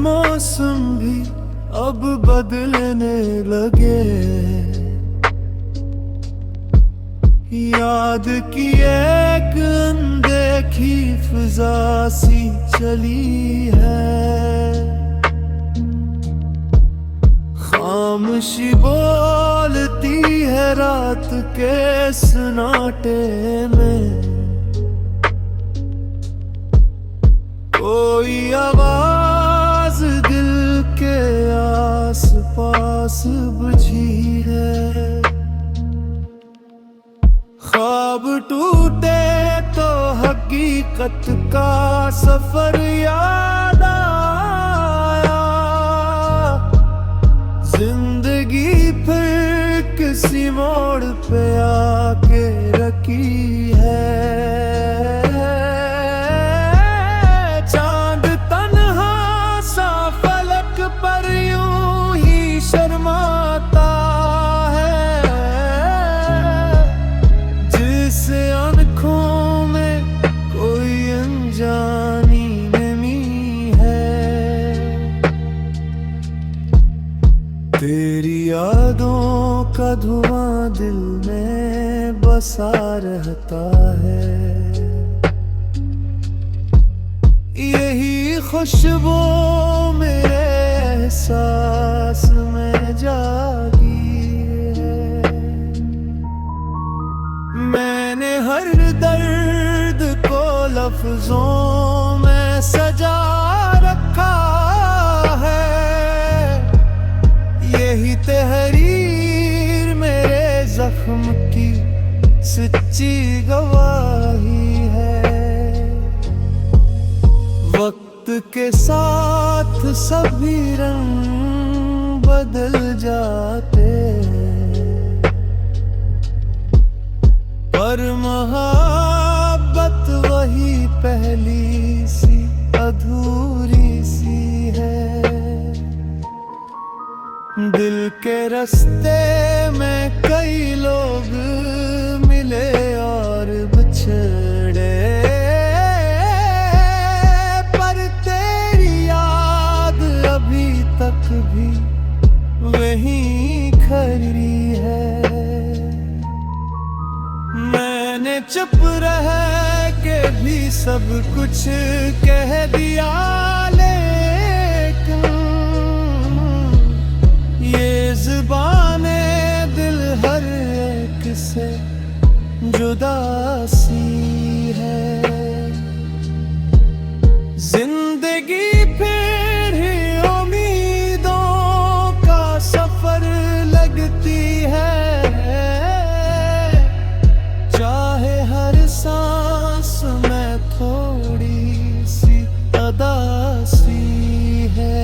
मौसम भी अब बदलने लगे। याद की एक अनदेखी फिजा सी चली है। खामोशी बोलती है रात के सन्नाटे में। कोई आवाज दिल के आस पास बुझी है। ख्वाब टूटे तो हकीकत का सफर याद आया। जिंदगी फिर किसी मोड़ पे आके रखी है। चांद तन्हा सा फलक पर यूं ही शर्माता है। जिस आँखों में कोई अनजानी नमी है। तेरी यादों का धुआं दिल में बसा रहता है। यही खुशबू मेरे एहसास में जागी है। मैंने हर दर्द को लफ्जों में सजा रखा है। यही तहरीर मेरे जख्म की सच्ची गवाही है। वक्त के साथ सभी रंग बदल जाते हैं, पर मोहब्बत वही पहली सी अधूरी सी है। दिल के रास्ते में कई लोग मिले और बिछड़े, पर तेरी याद अभी तक भी वहीं खड़ी है। मैंने चुप रह के भी सब कुछ कह दिया, लेकिन ये ज़ुबाने दिल हर एक से जुदा सी है। जिंदगी फिर ही उम्मीदों का सफर लगती है। चाहे हर सांस में थोड़ी सी अदासी है।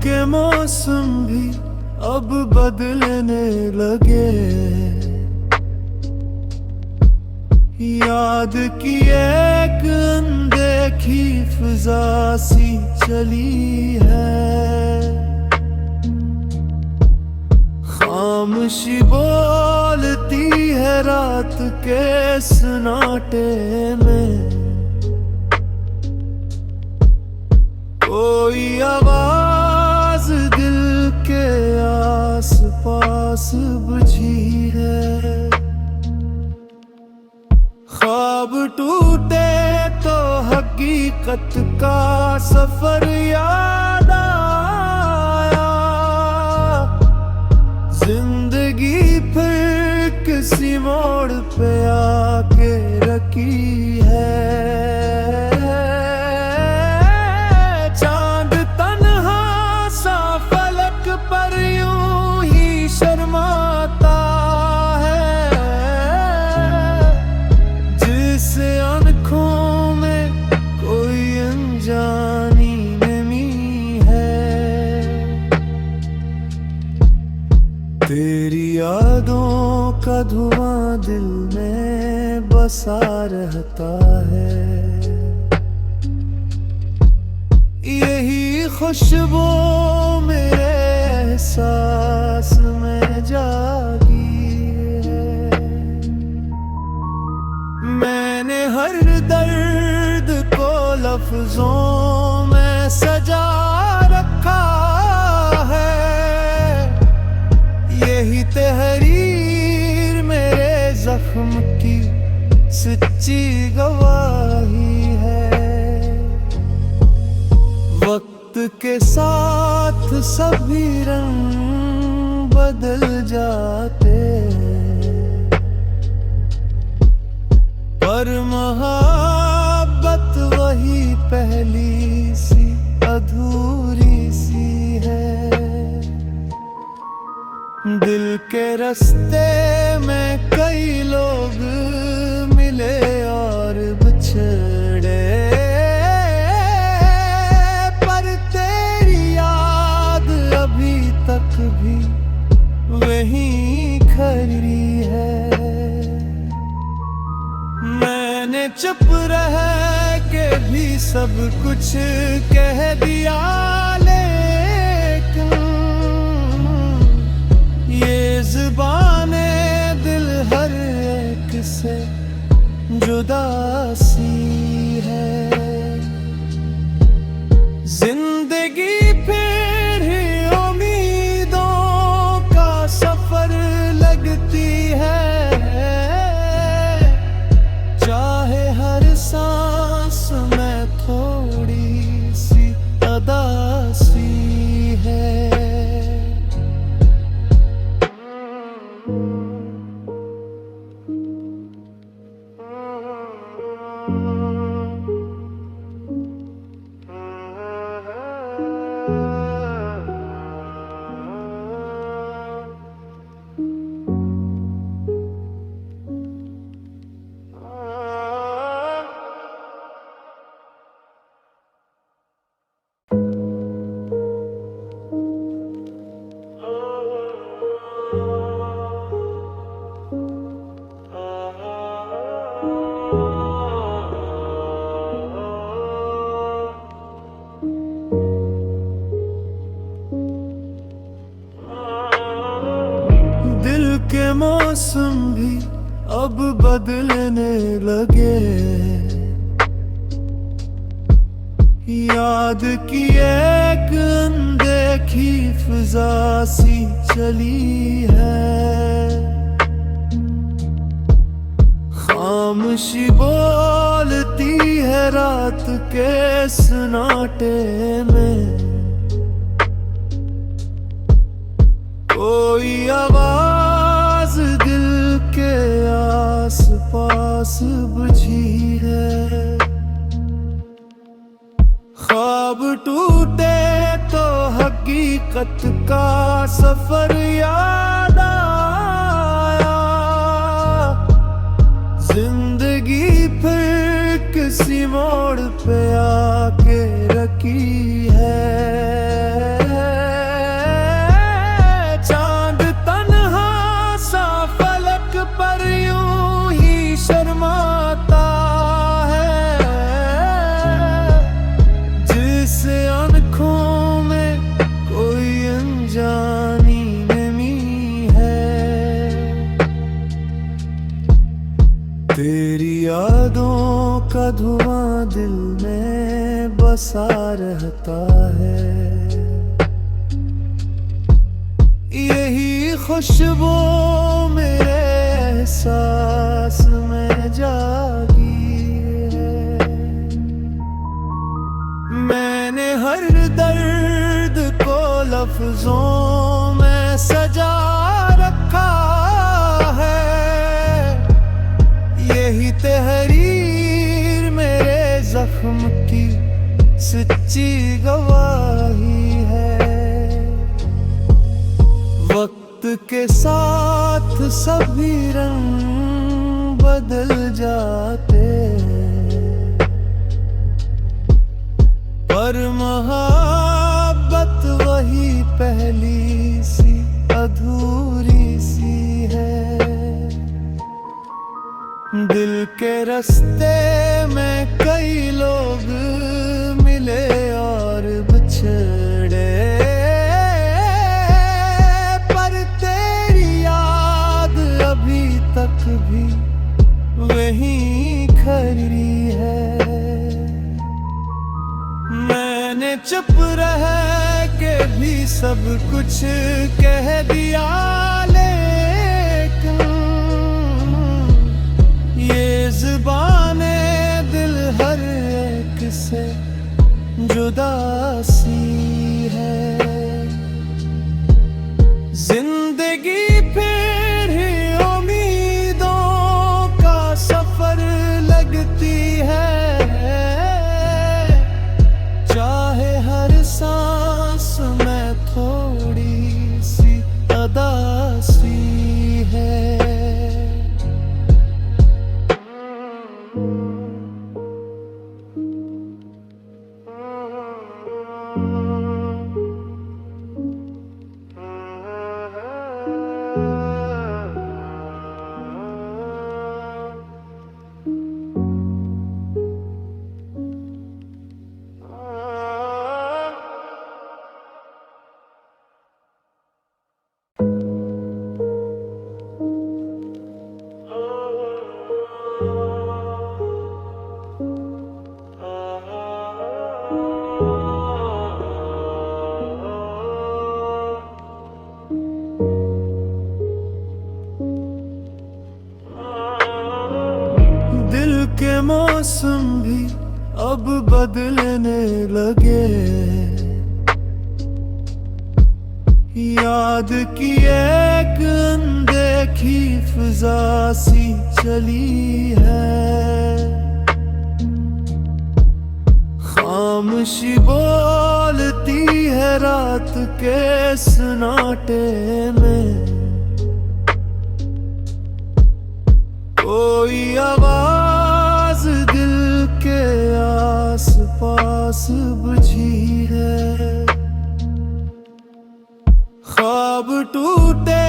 के मौसम भी अब बदलने लगे। याद की एक अनदेखी फिजा सी चली है। खामोशी बोलती है रात के सन्नाटे में। कोई आवाज दिल के आस पास बुझी है। ख्वाब टूटे तो हकीकत का सफर याद आया। जिंदगी फिर किसी मोड़ पे आके रखी है। का धुआं दिल में बसा रहता है। यही खुशबू मेरे एहसास में जागी है। मैंने हर दर्द को लफ्जों में सजा रखा है। यही तहरीर मेरे जख्म की सच्ची गवाही है। वक्त के साथ सभी रंग बदल जाते हैं, पर मोहब्बत वही पहली सी अधूरी सी है। दिल के रास्ते में कई लोग मिले और बिछड़े, तक भी वही खड़ी है। मैंने चुप रह के भी सब कुछ कह दिया, लेकिन ये ज़ुबाने दिल हर एक से जुदा सी है। जिंदगी फिर ही लगती है, चाहे हर सांस में थोड़ी सी अदासी है। के मौसम भी अब बदलने लगे। याद की एक अनदेखी फिजा सी चली है। खामोशी बोलती है रात के सन्नाटे में। कोई आवाज दिल के आस पास बुझी है। ख्वाब टूटे तो हकीकत का सफर याद आया। जिंदगी फिर किसी मोड़ पे आके रखी है। शर्माता है जिस आँखों में कोई अनजानी नमी है। तेरी यादों का धुआं दिल में बसा रहता है। यही खुशबू मेरे एहसास में जागी है। मैंने हर दर्द को लफ्जों में सजा रखा है। यही तहरीर मेरे जख्म की सच्ची गवाही है। वक्त के साथ सभी रंग बदल जाते हैं, पर मोहब्बत वही पहली सी अधूरी सी है। दिल के रास्ते में कई लोग मिले और बिछड़े, पर तेरी याद अभी तक भी वहीं खड़ी है। मैंने चुप रह के भी सब कुछ कह दिया, लेकिन ये ज़ुबाने दिल हर एक से जुदा सी है। जिंदगी फिर ही उम्मीदों का सफर लगती है, चाहे हर सांस में थोड़ी सी अदासी है। के मौसम भी अब बदलने लगे, याद की एक अनदेखी फिजा सी चली है। खामोशी बोलती है रात के सन्नाटे में, कोई आवाज दिल के आस पास बुझी है। ख्वाब टूटे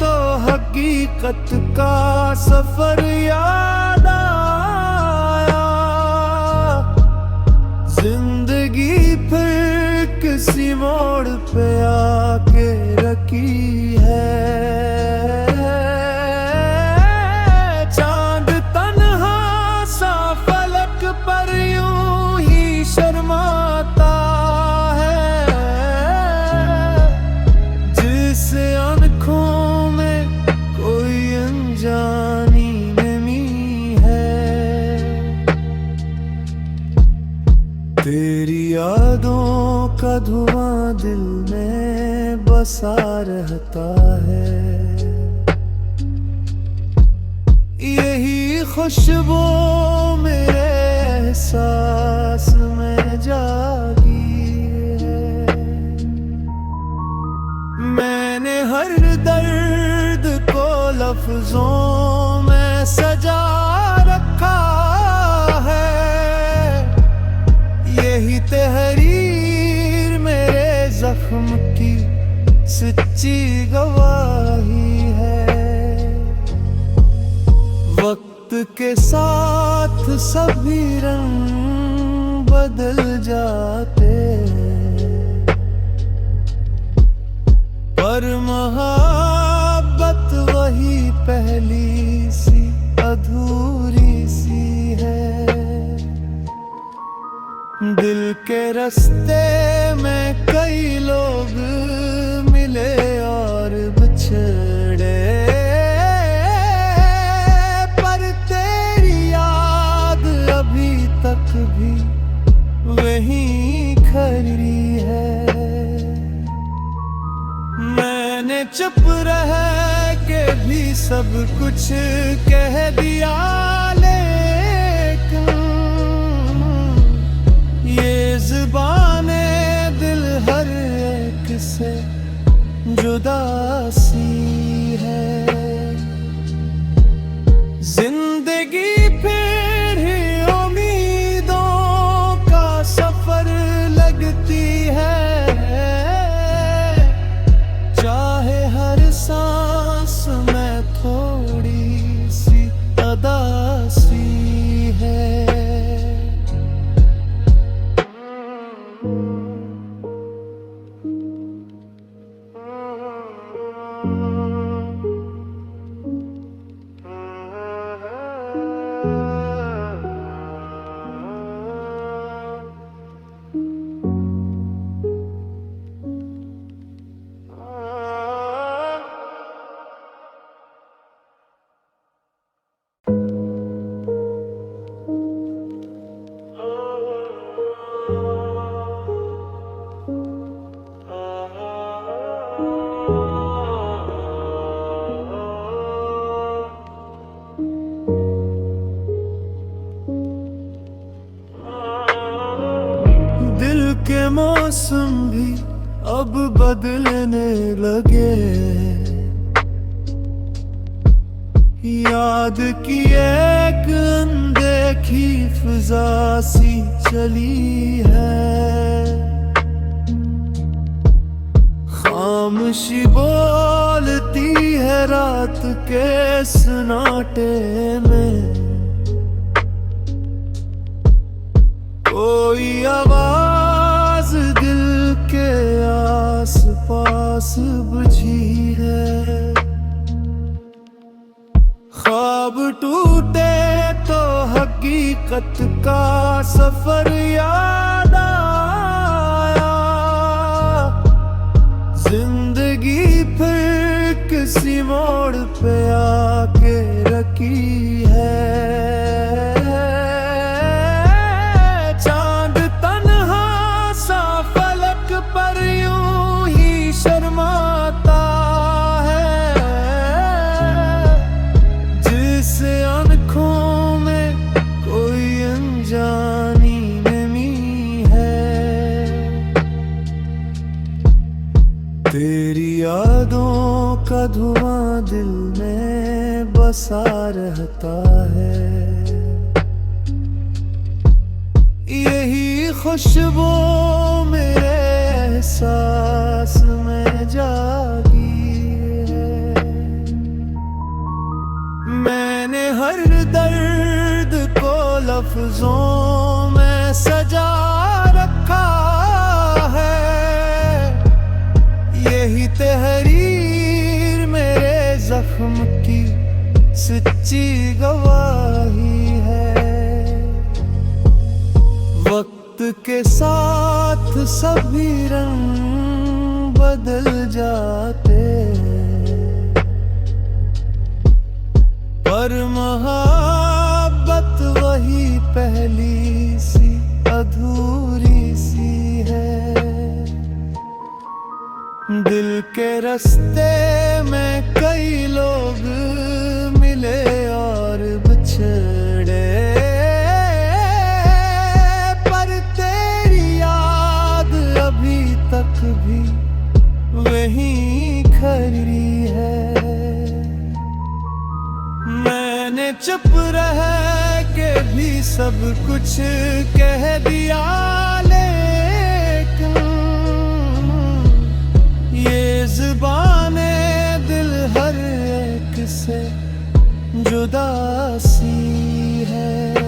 तो हकीकत का सफर याद आया, जिंदगी फिर किसी मोड़ पे आके रखी है। तेरी यादों का धुआं दिल में बसा रहता है, यही खुशबू मेरे एहसास में जागी है। मैंने हर दर्द को लफ्जों में सजा रखा है, यही तहरीर मेरे जख्म की सच्ची गवाही है। वक्त के साथ सभी रंग बदल जाते, पर मोहब्बत वही पहली सी अधूरी सी है। दिल के रास्ते में कई लोग मिले और बिछड़े, पर तेरी याद अभी तक भी वहीं खड़ी है। मैंने चुप रह के भी सब कुछ कह दिया, लेकिन ये ज़ुबाने दिल हर एक से जुदा सी है। जिंदगी फिर ही उम्मीदों का सफर लगती है, चाहे हर सांस में थोड़ी सी अदा मौसम भी अब बदलने लगे। याद की एक अनदेखी फिजा सी चली है, खामोशी बोलती है रात के सन्नाटे में। कोई आवाज दिल के आस पास बुझी है। ख्वाब टूटे तो हकीकत का सफर याद आया। जिंदगी फिर किसी मोड़ पे आके रखी है। चांद तन्हा सा फलक पर यूं ही शर्माता है, जिस आँखों में कोई अनजानी नमी है। तेरी यादों का धुआं दिल में बसा रहता है। यही खुशबू मेरे एहसास में जागी है। मैंने हर दर्द को लफ्जों में सजा रखा है। यही तहरीर मेरे जख्म की सच्ची गवाही है। वक्त के साथ सभी रंग बदल जाते हैं, पर मोहब्बत वही पहली सी अधूरी सी है। दिल के रास्ते में कई लोग मिले और बिछड़े, पर तेरी याद अभी तक भी वहीं खड़ी है। मैंने चुप रह के भी सब कुछ कह दिया, लेकिन ये ज़ुबाने दिल हर एक से जुदा सी है।